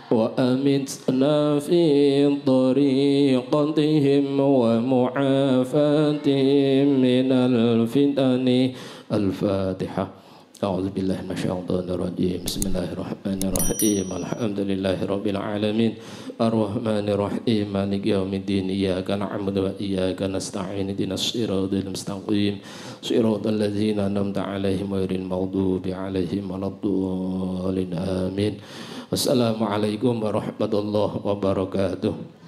وأمتنا في طريقتهم ومعافاتهم من الفتن. الفاتحة. أعوذ بالله من الشيطان الرجيم. بسم الله الرحمن الرحيم. الحمد لله رب العالمين الرحمن الرحيم مالك يوم الدين إياك نعبد وإياك نستعين اهدنا الصراط المستقيم صراط الذين أنعمت عليهم غير المغضوب عليهم ولا الضالين آمين. Wassalamualaikum warahmatullahi wabarakatuh.